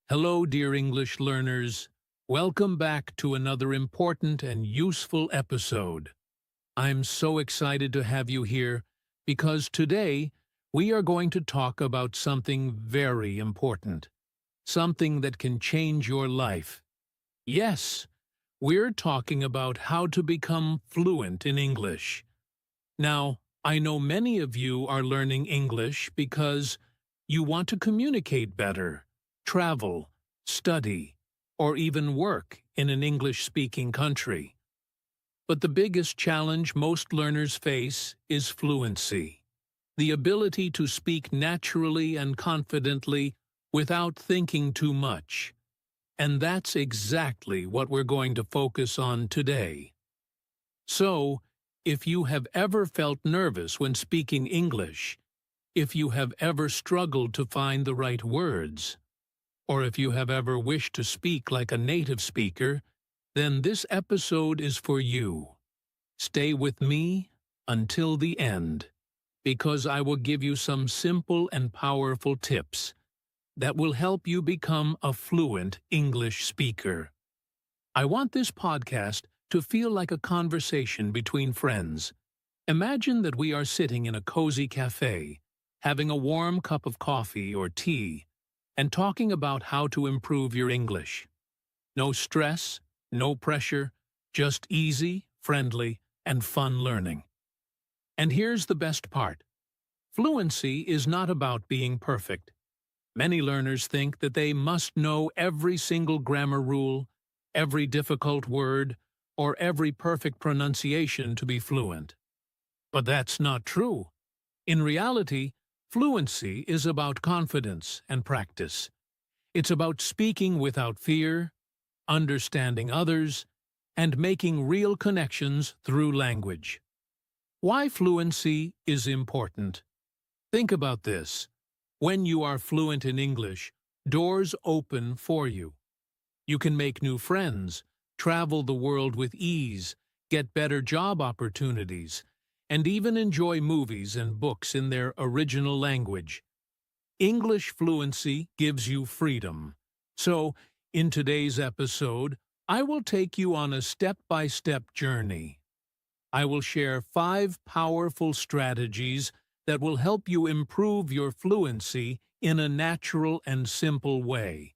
Hello, dear English learners. Welcome back to another important and useful episode. I'm so excited to have you here because today we are going to talk about something very important, something that can change your life. Yes, we're talking about how to become fluent in English. Now, I know many of you are learning English because you want to communicate better, travel, study, or even work in an English-speaking country. But the biggest challenge most learners face is fluency, the ability to speak naturally and confidently without thinking too much. And that's exactly what we're going to focus on today. So, if you have ever felt nervous when speaking English, if you have ever struggled to find the right words, or if you have ever wished to speak like a native speaker, then this episode is for you. Stay with me until the end, because I will give you some simple and powerful tips that will help you become a fluent English speaker. I want this podcast to feel like a conversation between friends. Imagine that we are sitting in a cozy cafe, having a warm cup of coffee or tea, and talking about how to improve your English. No stress, no pressure, just easy, friendly, and fun learning. And here's the best part. Fluency is not about being perfect. Many learners think that they must know every single grammar rule, every difficult word, or every perfect pronunciation to be fluent. But that's not true. In reality, fluency is about confidence and practice. It's about speaking without fear, understanding others, and making real connections through language. Why fluency is important? Think about this. When you are fluent in English, doors open for you. You can make new friends, travel the world with ease, get better job opportunities, and even enjoy movies and books in their original language. English fluency gives you freedom. So, in today's episode, I will take you on a step-by-step journey. I will share 5 powerful strategies that will help you improve your fluency in a natural and simple way.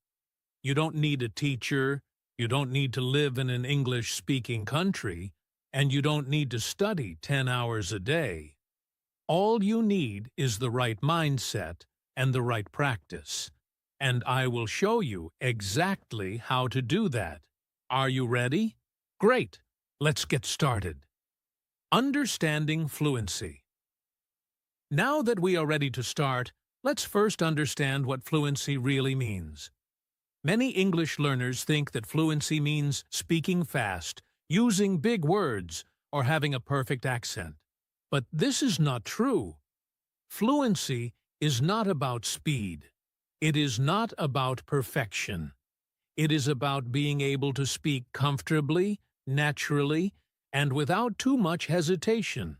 You don't need a teacher, you don't need to live in an English-speaking country, and you don't need to study 10 hours a day. All you need is the right mindset and the right practice, and I will show you exactly how to do that. Are you ready? Great! Let's get started. Understanding fluency. Now that we are ready to start, let's first understand what fluency really means. Many English learners think that fluency means speaking fast, using big words, or having a perfect accent. But this is not true. Fluency is not about speed. It is not about perfection. It is about being able to speak comfortably, naturally, and without too much hesitation.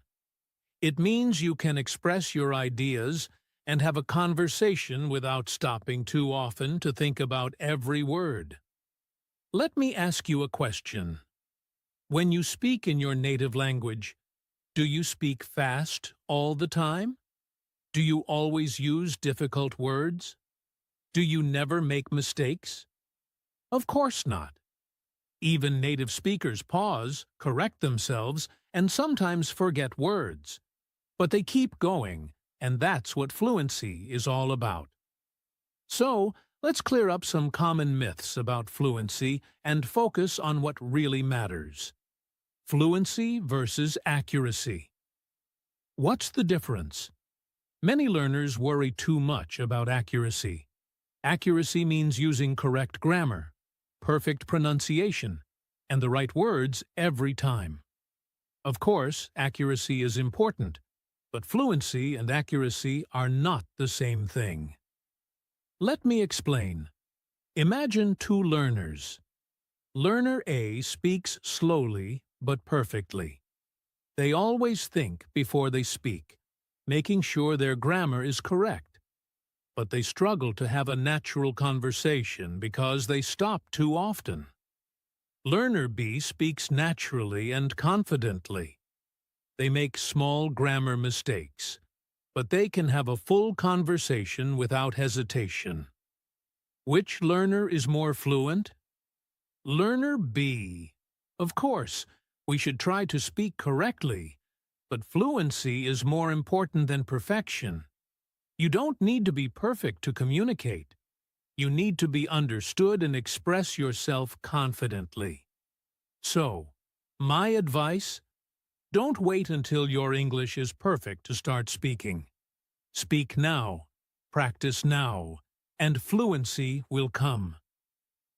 It means you can express your ideas and have a conversation without stopping too often to think about every word. Let me ask you a question. When you speak in your native language, do you speak fast all the time? Do you always use difficult words? Do you never make mistakes? Of course not. Even native speakers pause, correct themselves, and sometimes forget words. But they keep going, and that's what fluency is all about. So, let's clear up some common myths about fluency and focus on what really matters. Fluency versus accuracy. What's the difference? Many learners worry too much about accuracy. Accuracy means using correct grammar, perfect pronunciation, and the right words every time. Of course, accuracy is important, but fluency and accuracy are not the same thing. Let me explain. Imagine 2 learners. Learner A speaks slowly but perfectly. They always think before they speak, making sure their grammar is correct. but they struggle to have a natural conversation because they stop too often. Learner B speaks naturally and confidently. They make small grammar mistakes, but they can have a full conversation without hesitation. Which learner is more fluent? Learner B. Of course, we should try to speak correctly, but fluency is more important than perfection. You don't need to be perfect to communicate. You need to be understood and express yourself confidently. So, my advice: don't wait until your English is perfect to start speaking. Speak now, practice now, and fluency will come.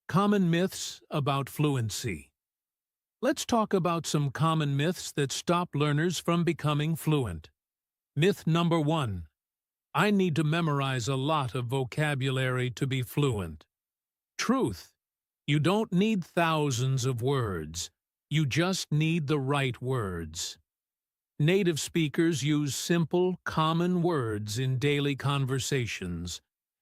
Common myths about fluency. Let's talk about some common myths that stop learners from becoming fluent. Myth number 1. I need to memorize a lot of vocabulary to be fluent. Truth. You don't need thousands of words. You just need the right words. Native speakers use simple, common words in daily conversations.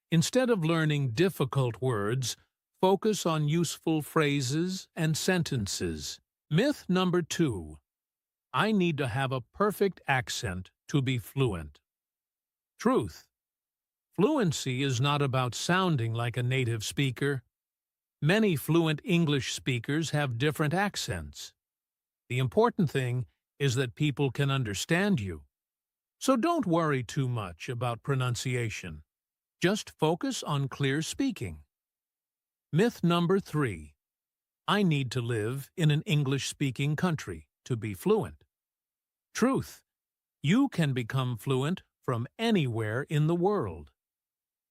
Instead of learning difficult words, focus on useful phrases and sentences. Myth number 2. I need to have a perfect accent to be fluent. Truth. Fluency is not about sounding like a native speaker. Many fluent English speakers have different accents. The important thing is that people can understand you. So don't worry too much about pronunciation. Just focus on clear speaking. Myth number 3. I need to live in an English-speaking country to be fluent. Truth. You can become fluent from anywhere in the world.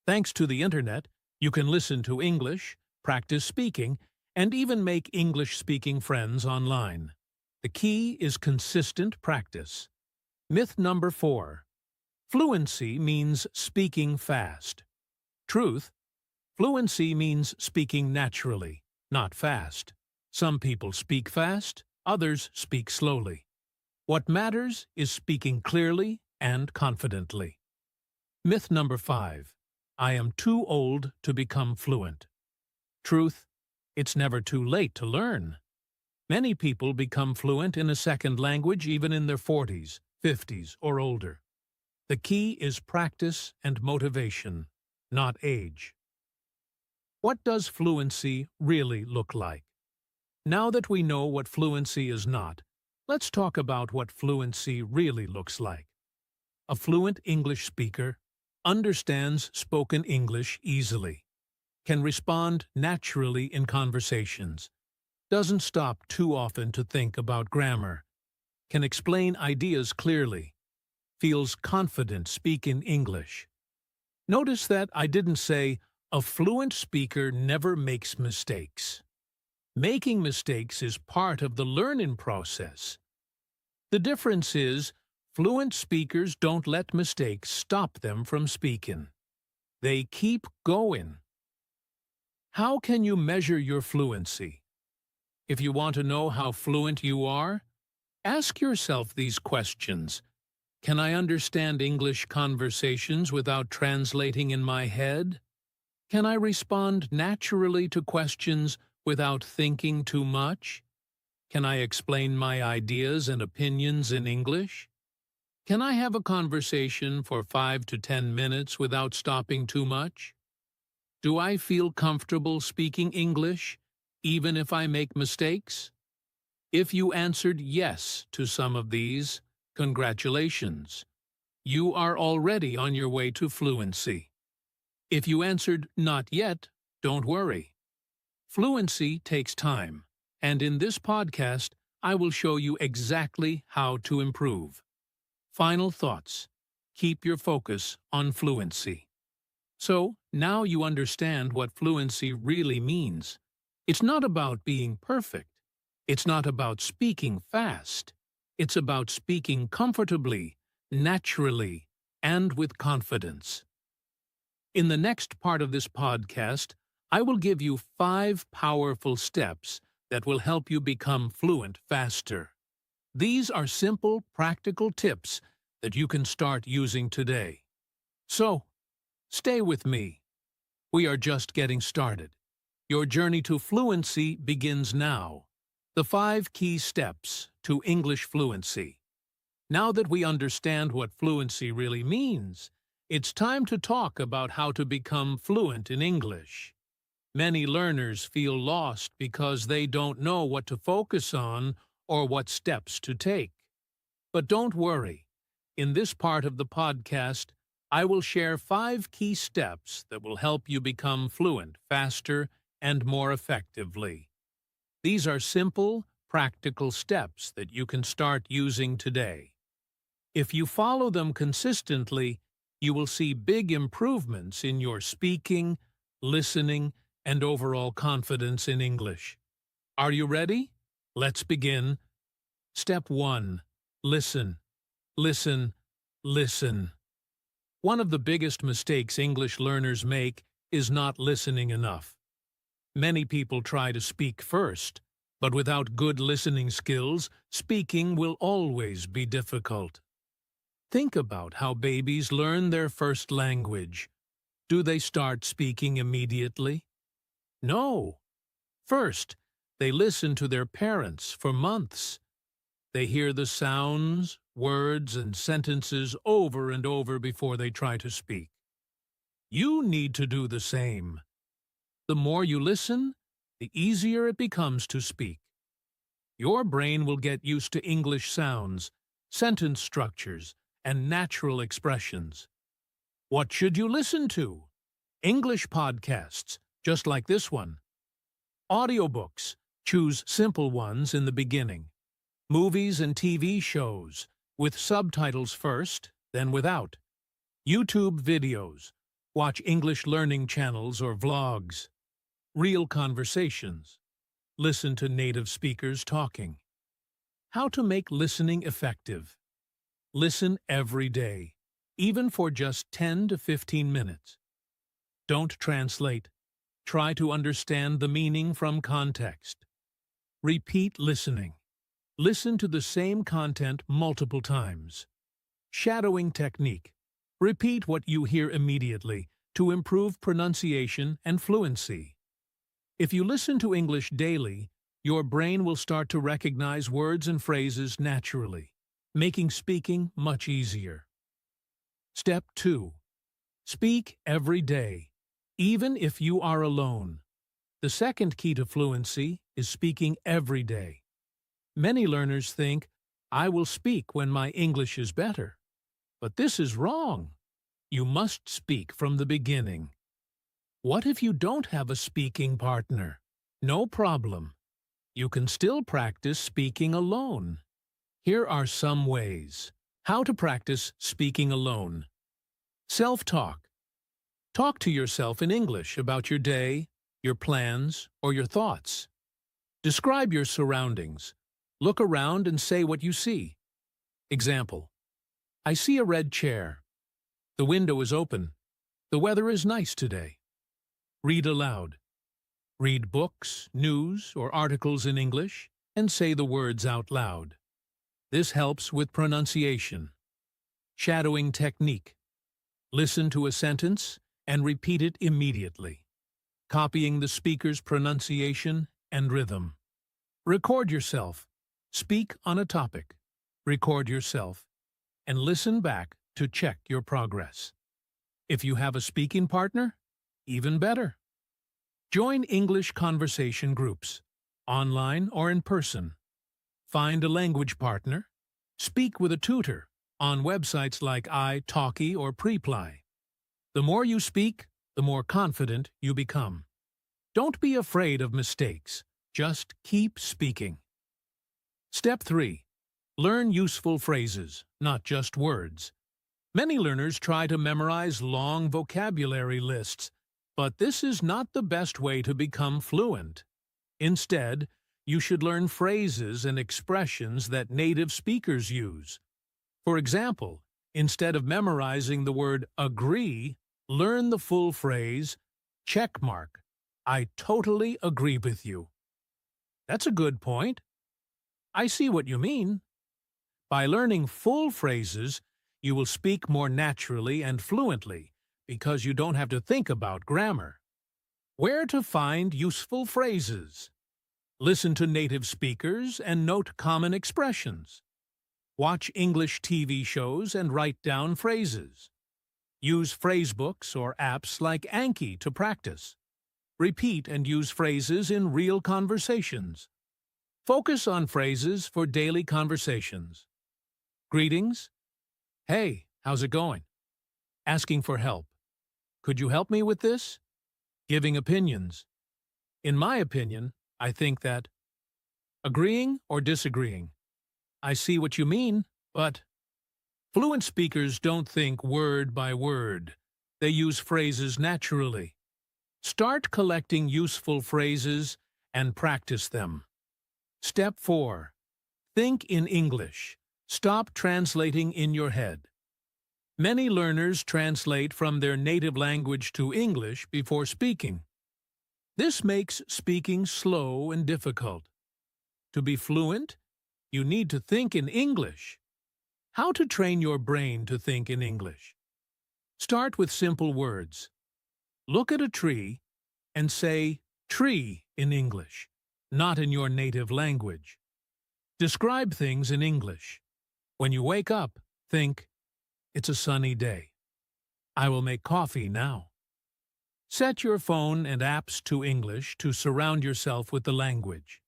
Thanks to the internet, you can listen to English, practice speaking, and even make English-speaking friends online. The key is consistent practice. Myth number 4. Fluency means speaking fast. Truth. Fluency means speaking naturally, not fast. Some people speak fast, others speak slowly. What matters is speaking clearly and confidently. Myth number 5. I am too old to become fluent. Truth. It's never too late to learn. Many people become fluent in a second language even in their 40s, 50s, or older. The key is practice and motivation, not age. What does fluency really look like? Now that we know what fluency is not, let's talk about what fluency really looks like. A fluent English speaker understands spoken English easily, can respond naturally in conversations, doesn't stop too often to think about grammar, can explain ideas clearly, feels confident speaking English. Notice that I didn't say a fluent speaker never makes mistakes. Making mistakes is part of the learning process. The difference is, fluent speakers don't let mistakes stop them from speaking. They keep going. How can you measure your fluency? If you want to know how fluent you are, ask yourself these questions. Can I understand English conversations without translating in my head? Can I respond naturally to questions without thinking too much? Can I explain my ideas and opinions in English? Can I have a conversation for 5 to 10 minutes without stopping too much? Do I feel comfortable speaking English, even if I make mistakes? If you answered yes to some of these, congratulations. You are already on your way to fluency. If you answered not yet, don't worry. Fluency takes time, and in this podcast, I will show you exactly how to improve. Final thoughts. Keep your focus on fluency. So, now you understand what fluency really means. It's not about being perfect. It's not about speaking fast. It's about speaking comfortably, naturally, and with confidence. In the next part of this podcast, I will give you 5 powerful steps that will help you become fluent faster. These are simple, practical tips that you can start using today. So, Stay with me. We are just getting started. Your journey to fluency begins now. The 5 key steps to English fluency. Now that we understand what fluency really means, it's time to talk about how to become fluent in English. Many learners feel lost because they don't know what to focus on or what steps to take. But don't worry. In this part of the podcast, I will share 5 key steps that will help you become fluent faster and more effectively. These are simple, practical steps that you can start using today. If you follow them consistently, you will see big improvements in your speaking, listening, and overall confidence in English. Are you ready? Let's begin. Step 1. Listen. Listen. Listen. One of the biggest mistakes English learners make is not listening enough. Many people try to speak first, but without good listening skills, speaking will always be difficult. Think about how babies learn their first language. Do they start speaking immediately? No. First, they listen to their parents for months. They hear the sounds, words, and sentences over and over before they try to speak. You need to do the same. The more you listen, the easier it becomes to speak. Your brain will get used to English sounds, sentence structures, and natural expressions. What should you listen to? English podcasts, just like this one. Audiobooks, choose simple ones in the beginning. Movies and TV shows, with subtitles first, then without. YouTube videos, watch English learning channels or vlogs. Real conversations, listen to native speakers talking. How to make listening effective. Listen every day, even for just 10 to 15 minutes. Don't translate. Try to understand the meaning from context. Repeat listening. Listen to the same content multiple times. Shadowing technique. Repeat what you hear immediately to improve pronunciation and fluency. If you listen to English daily, your brain will start to recognize words and phrases naturally, making speaking much easier. Step 2. Speak every day, even if you are alone. The second key to fluency is speaking every day. Many learners think, I will speak when my English is better. But this is wrong. You must speak from the beginning. What if you don't have a speaking partner? No problem. You can still practice speaking alone. Here are some ways. How to practice speaking alone. Self-talk. Talk to yourself in English about your day, your plans, or your thoughts. Describe your surroundings. Look around and say what you see. Example: I see a red chair. The window is open. The weather is nice today. Read aloud. Read books, news, or articles in English and say the words out loud. This helps with pronunciation. Shadowing technique. Listen to a sentence and repeat it immediately, copying the speaker's pronunciation and rhythm. Record yourself. Speak on a topic. Record yourself and listen back to check your progress. If you have a speaking partner, even better. Join English conversation groups, online or in person. Find a language partner. Speak with a tutor on websites like iTalki or Preply. The more you speak, the more confident you become. Don't be afraid of mistakes. Just keep speaking. Step 3. Learn useful phrases, not just words. Many learners try to memorize long vocabulary lists, but this is not the best way to become fluent. Instead, you should learn phrases and expressions that native speakers use. For example, instead of memorizing the word agree, learn the full phrase, checkmark, I totally agree with you. That's a good point. I see what you mean. By learning full phrases, you will speak more naturally and fluently because you don't have to think about grammar. Where to find useful phrases. Listen to native speakers and note common expressions. Watch English TV shows and write down phrases. Use phrasebooks or apps like Anki to practice. Repeat and use phrases in real conversations. Focus on phrases for daily conversations. Greetings. Hey, how's it going? Asking for help. Could you help me with this? Giving opinions. In my opinion, I think that. Agreeing or disagreeing. I see what you mean, but. Fluent speakers don't think word by word. They use phrases naturally. Start collecting useful phrases and practice them. Step 4. Think in English. Stop translating in your head. Many learners translate from their native language to English before speaking. This makes speaking slow and difficult. To be fluent, you need to think in English. How to train your brain to think in English? Start with simple words. Look at a tree and say tree in English, not in your native language. Describe things in English. When you wake up, think, it's a sunny day. I will make coffee now. Set your phone and apps to English to surround yourself with the language.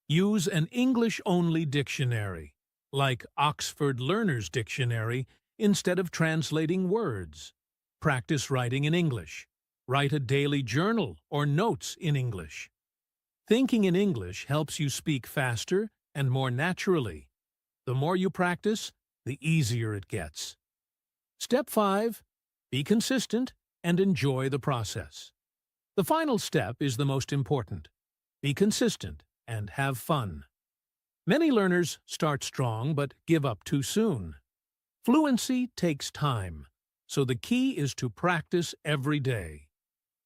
Use an English-only dictionary, like Oxford Learner's Dictionary, instead of translating words. Practice writing in English. Write a daily journal or notes in English. Thinking in English helps you speak faster and more naturally. The more you practice, the easier it gets. Step 5. Be consistent and enjoy the process. The final step is the most important. Be consistent and have fun. Many learners start strong but give up too soon. Fluency takes time, so the key is to practice every day,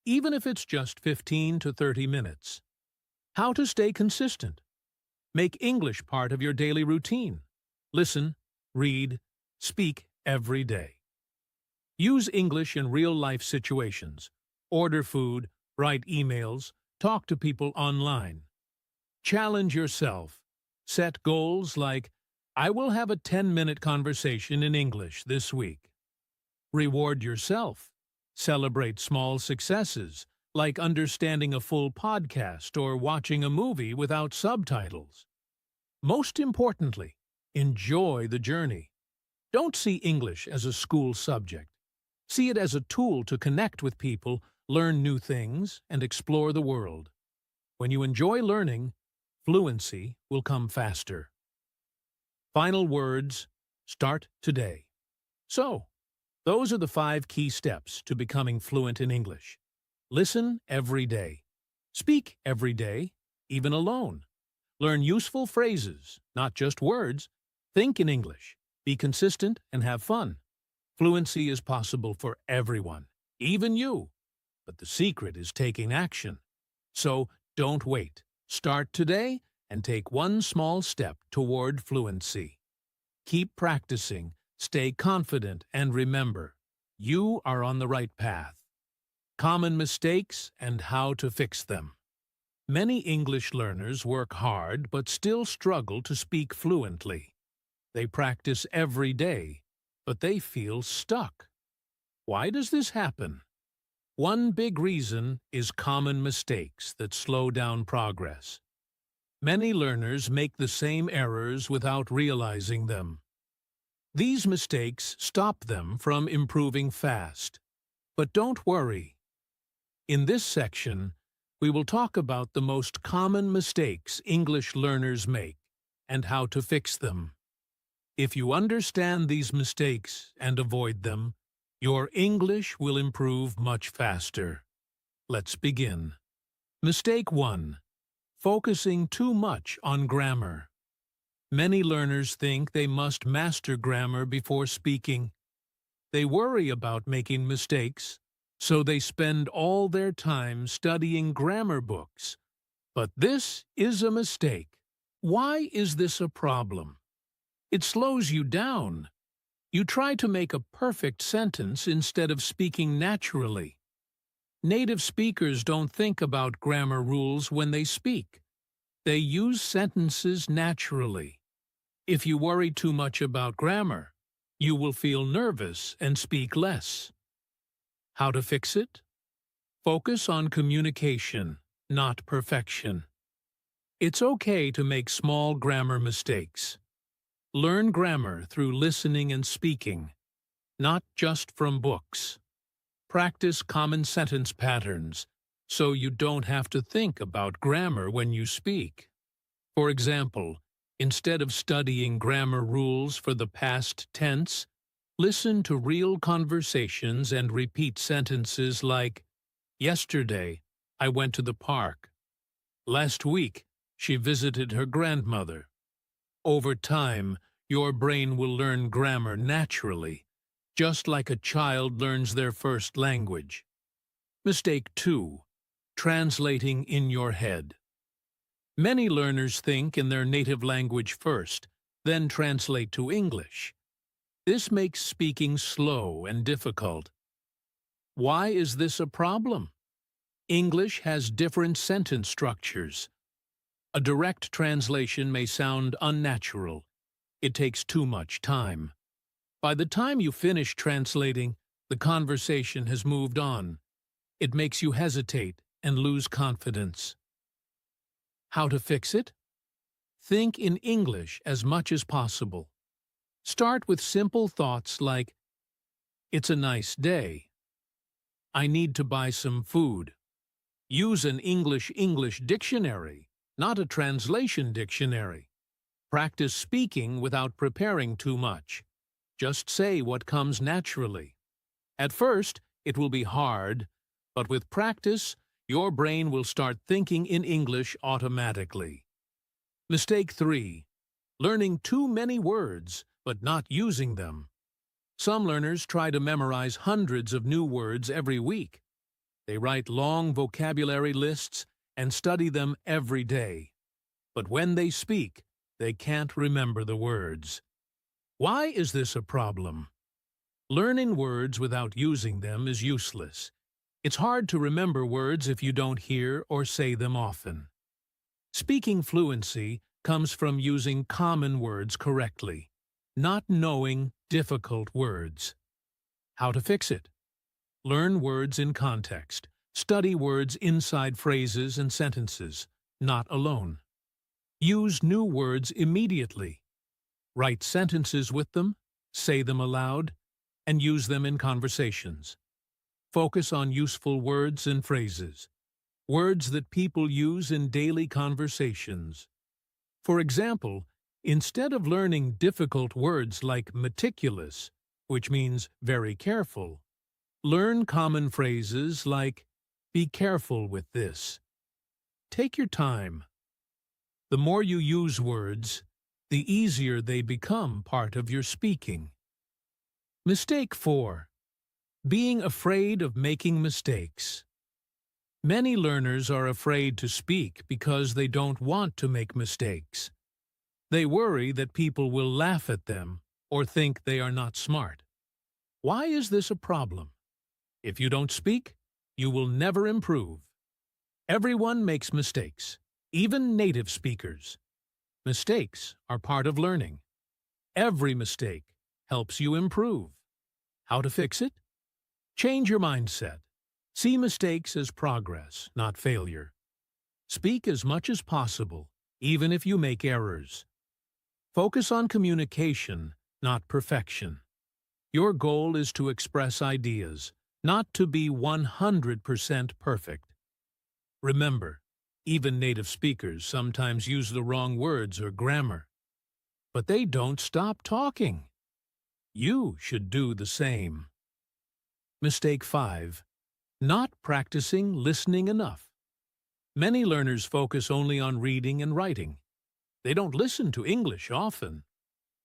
even if it's just 15 to 30 minutes. How to stay consistent? Make English part of your daily routine. Listen, read, speak every day. Use English in real-life situations. Order food, write emails, talk to people online. Challenge yourself. Set goals like, I will have a 10-minute conversation in English this week. Reward yourself. Celebrate small successes, like understanding a full podcast or watching a movie without subtitles. Most importantly, enjoy the journey. Don't see English as a school subject. See it as a tool to connect with people, learn new things, and explore the world. When you enjoy learning, fluency will come faster. Final words, start today. So, those are the 5 key steps to becoming fluent in English. Listen every day. Speak every day, even alone. Learn useful phrases, not just words. Think in English. Be consistent and have fun. Fluency is possible for everyone, even you. But the secret is taking action. So, don't wait. Start today and take one small step toward fluency. Keep practicing, stay confident, and remember, you are on the right path. Common mistakes and how to fix them. Many English learners work hard but still struggle to speak fluently. They practice every day, but they feel stuck. Why does this happen? One big reason is common mistakes that slow down progress. Many learners make the same errors without realizing them. These mistakes stop them from improving fast. But don't worry. In this section, we will talk about the most common mistakes English learners make and how to fix them. If you understand these mistakes and avoid them, your English will improve much faster. Let's begin. Mistake 1. Focusing too much on grammar. Many learners think they must master grammar before speaking. They worry about making mistakes, so they spend all their time studying grammar books. But this is a mistake. Why is this a problem? It slows you down. You try to make a perfect sentence instead of speaking naturally. Native speakers don't think about grammar rules when they speak. They use sentences naturally. If you worry too much about grammar, you will feel nervous and speak less. How to fix it? Focus on communication, not perfection. It's okay to make small grammar mistakes. Learn grammar through listening and speaking, not just from books. Practice common sentence patterns so you don't have to think about grammar when you speak. For example, instead of studying grammar rules for the past tense, listen to real conversations and repeat sentences like, "Yesterday, I went to the park. Last week, she visited her grandmother." Over time, your brain will learn grammar naturally, just like a child learns their first language. Mistake 2. Translating in your head. Many learners think in their native language first, then translate to English. This makes speaking slow and difficult. Why is this a problem? English has different sentence structures. A direct translation may sound unnatural. It takes too much time. By the time you finish translating, the conversation has moved on. It makes you hesitate and lose confidence. How to fix it? Think in English as much as possible. Start with simple thoughts like, "It's a nice day." "I need to buy some food." Use an English dictionary, not a translation dictionary. Practice speaking without preparing too much. Just say what comes naturally. At first, it will be hard, but with practice, your brain will start thinking in English automatically. Mistake 3. Learning too many words, but not using them. Some learners try to memorize hundreds of new words every week. They write long vocabulary lists and study them every day. But when they speak, they can't remember the words. Why is this a problem? Learning words without using them is useless. It's hard to remember words if you don't hear or say them often. Speaking fluency comes from using common words correctly, not knowing difficult words. How to fix it? Learn words in context. Study words inside phrases and sentences, not alone. Use new words immediately. Write sentences with them, say them aloud, and use them in conversations. Focus on useful words and phrases, words that people use in daily conversations. For example, instead of learning difficult words like meticulous, which means very careful, learn common phrases like, "Be careful with this." Take your time. The more you use words, the easier they become part of your speaking. Mistake 4. Being afraid of making mistakes. Many learners are afraid to speak because they don't want to make mistakes. They worry that people will laugh at them or think they are not smart. Why is this a problem? If you don't speak, you will never improve. Everyone makes mistakes, even native speakers. Mistakes are part of learning. Every mistake helps you improve. How to fix it? Change your mindset. See mistakes as progress, not failure. Speak as much as possible, even if you make errors. Focus on communication, not perfection. Your goal is to express ideas, not to be 100% perfect. Remember, even native speakers sometimes use the wrong words or grammar. But they don't stop talking. You should do the same. Mistake 5. Not practicing listening enough. Many learners focus only on reading and writing. They don't listen to English often.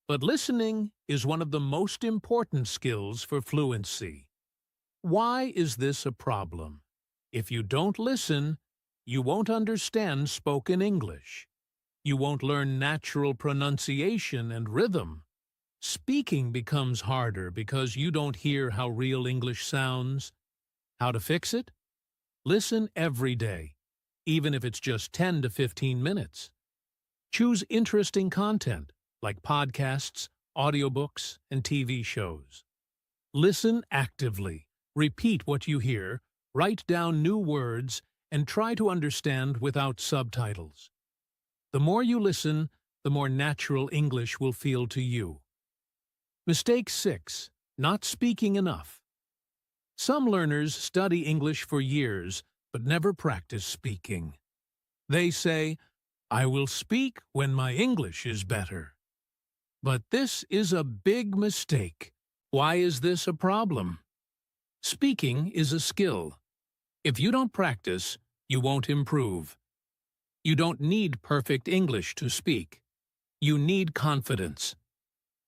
But listening is one of the most important skills for fluency. Why is this a problem? If you don't listen, you won't understand spoken English. You won't learn natural pronunciation and rhythm. Speaking becomes harder because you don't hear how real English sounds. How to fix it? Listen every day, even if it's just 10 to 15 minutes. Choose interesting content, like podcasts, audiobooks, and TV shows. Listen actively. Repeat what you hear, write down new words, and try to understand without subtitles. The more you listen, the more natural English will feel to you. Mistake 6. Not speaking enough. Some learners study English for years, but never practice speaking. They say, "I will speak when my English is better." But this is a big mistake. Why is this a problem? Speaking is a skill. If you don't practice, you won't improve. You don't need perfect English to speak. You need confidence.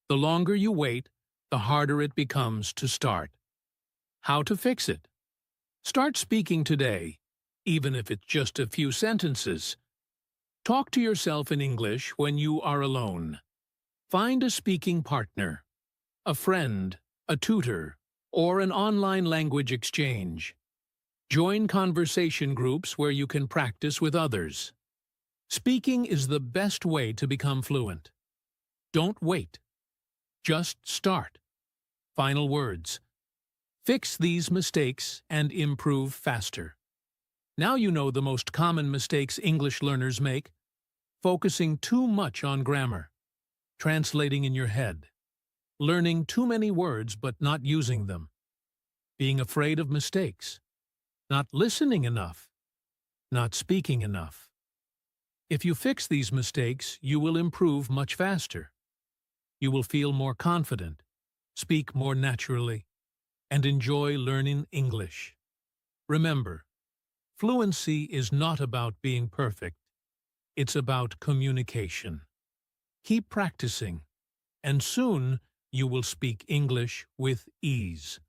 The longer you wait, the harder it becomes to start. How to fix it? Start speaking today, even if it's just a few sentences. Talk to yourself in English when you are alone. Find a speaking partner, a friend, a tutor, or an online language exchange. Join conversation groups where you can practice with others. Speaking is the best way to become fluent. Don't wait. Just start. Final words. Fix these mistakes and improve faster. Now you know the most common mistakes English learners make: focusing too much on grammar, translating in your head, learning too many words but not using them, being afraid of mistakes, not listening enough, not speaking enough. If you fix these mistakes, you will improve much faster. You will feel more confident, speak more naturally, and enjoy learning English. Remember, fluency is not about being perfect. It's about communication. Keep practicing, and soon you will speak English with ease.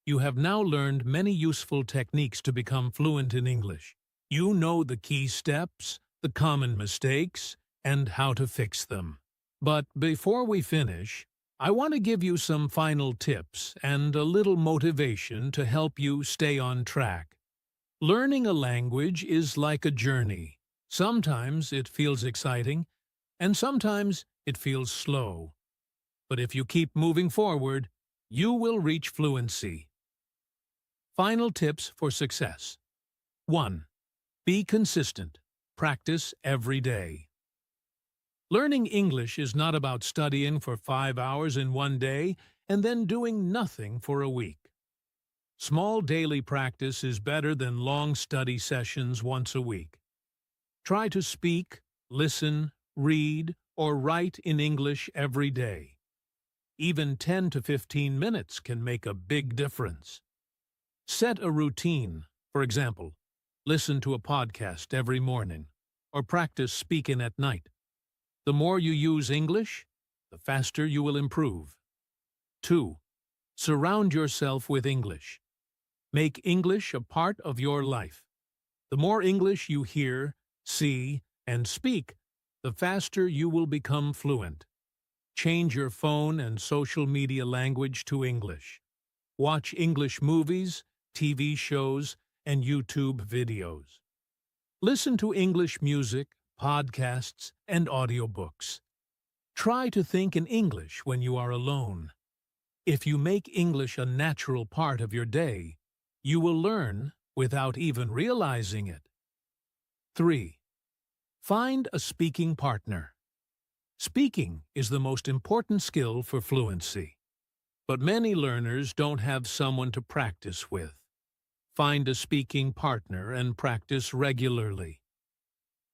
You have now learned many useful techniques to become fluent in English. You know the key steps, the common mistakes, and how to fix them. But before we finish, I want to give you some final tips and a little motivation to help you stay on track. Learning a language is like a journey. Sometimes it feels exciting, and sometimes it feels slow. But if you keep moving forward, you will reach fluency. Final tips for success. 1. Be consistent. Practice every day. Learning English is not about studying for 5 hours in one day and then doing nothing for a week. Small daily practice is better than long study sessions once a week. Try to speak, listen, read, or write in English every day. Even 10 to 15 minutes can make a big difference. Set a routine. For example, listen to a podcast every morning, or practice speaking at night. The more you use English, the faster you will improve. 2. Surround yourself with English. Make English a part of your life. The more English you hear, see, and speak, the faster you will become fluent. Change your phone and social media language to English. Watch English movies, TV shows, and YouTube videos. Listen to English music, podcasts, and audiobooks. Try to think in English when you are alone. If you make English a natural part of your day, you will learn without even realizing it. 3. Find a speaking partner. Speaking is the most important skill for fluency. But many learners don't have someone to practice with. Find a speaking partner and practice regularly.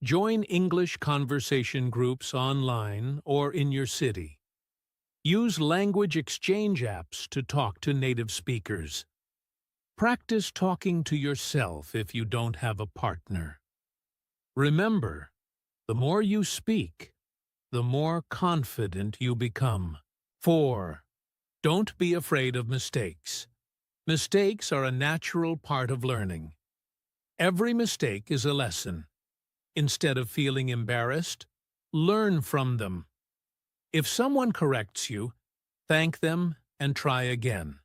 Join English conversation groups online or in your city. Use language exchange apps to talk to native speakers. Practice talking to yourself if you don't have a partner. Remember, the more you speak, the more confident you become. 4. Don't be afraid of mistakes. Mistakes are a natural part of learning. Every mistake is a lesson. Instead of feeling embarrassed, learn from them. If someone corrects you, Thank them and try again.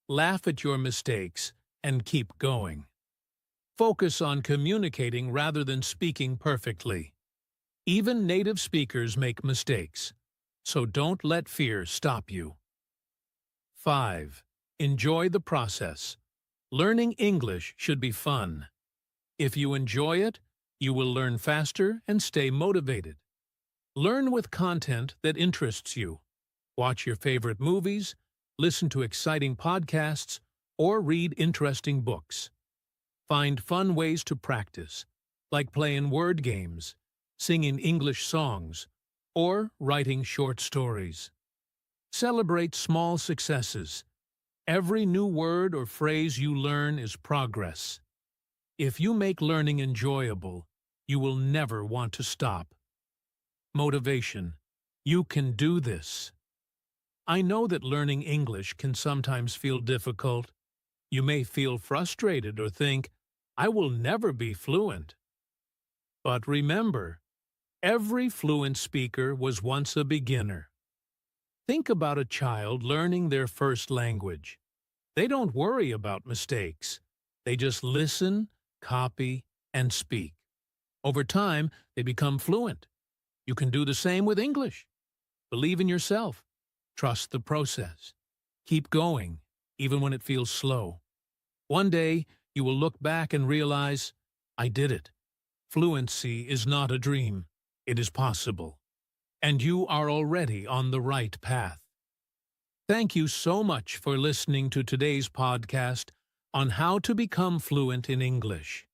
Laugh at your mistakes and keep going. Focus on communicating rather than speaking perfectly. Even native speakers make mistakes, so don't let fear stop you. 5. Enjoy the process. Learning English should be fun. If you enjoy it, you will learn faster and stay motivated. Learn with content that interests you. Watch your favorite movies, listen to exciting podcasts, or read interesting books. Find fun ways to practice, like playing word games, singing English songs, or writing short stories. Celebrate small successes. Every new word or phrase you learn is progress. If you make learning enjoyable, you will never want to stop. Motivation. You can do this. I know that learning English can sometimes feel difficult. You may feel frustrated or think, I will never be fluent. But remember, every fluent speaker was once a beginner. Think about a child learning their first language. They don't worry about mistakes. They just listen, copy, and speak. Over time, they become fluent. You can do the same with English. Believe in yourself. Trust the process. Keep going, even when it feels slow. One day, you will look back and realize, I did it. Fluency is not a dream. It is possible. And you are already on the right path. Thank you so much for listening to today's podcast on how to become fluent in English.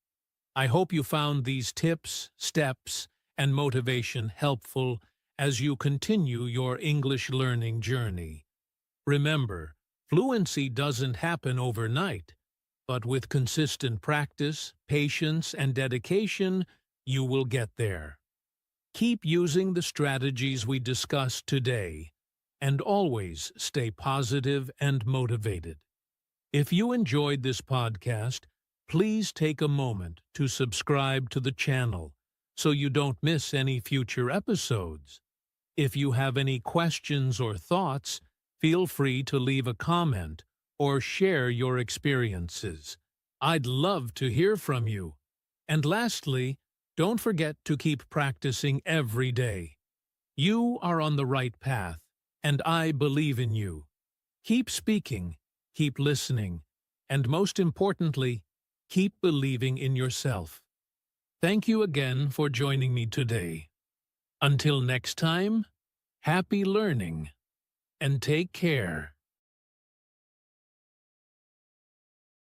I hope you found these tips, steps, and motivation helpful as you continue your English learning journey. Remember, fluency doesn't happen overnight, but with consistent practice, patience, and dedication, you will get there. Keep using the strategies we discussed today, and always stay positive and motivated. If you enjoyed this podcast, please take a moment to subscribe to the channel so you don't miss any future episodes. If you have any questions or thoughts, feel free to leave a comment or share your experiences. I'd love to hear from you. And lastly, don't forget to keep practicing every day. You are on the right path, and I believe in you. Keep speaking, keep listening, and most importantly, keep believing in yourself. Thank you again for joining me today. Until next time, happy learning, and take care.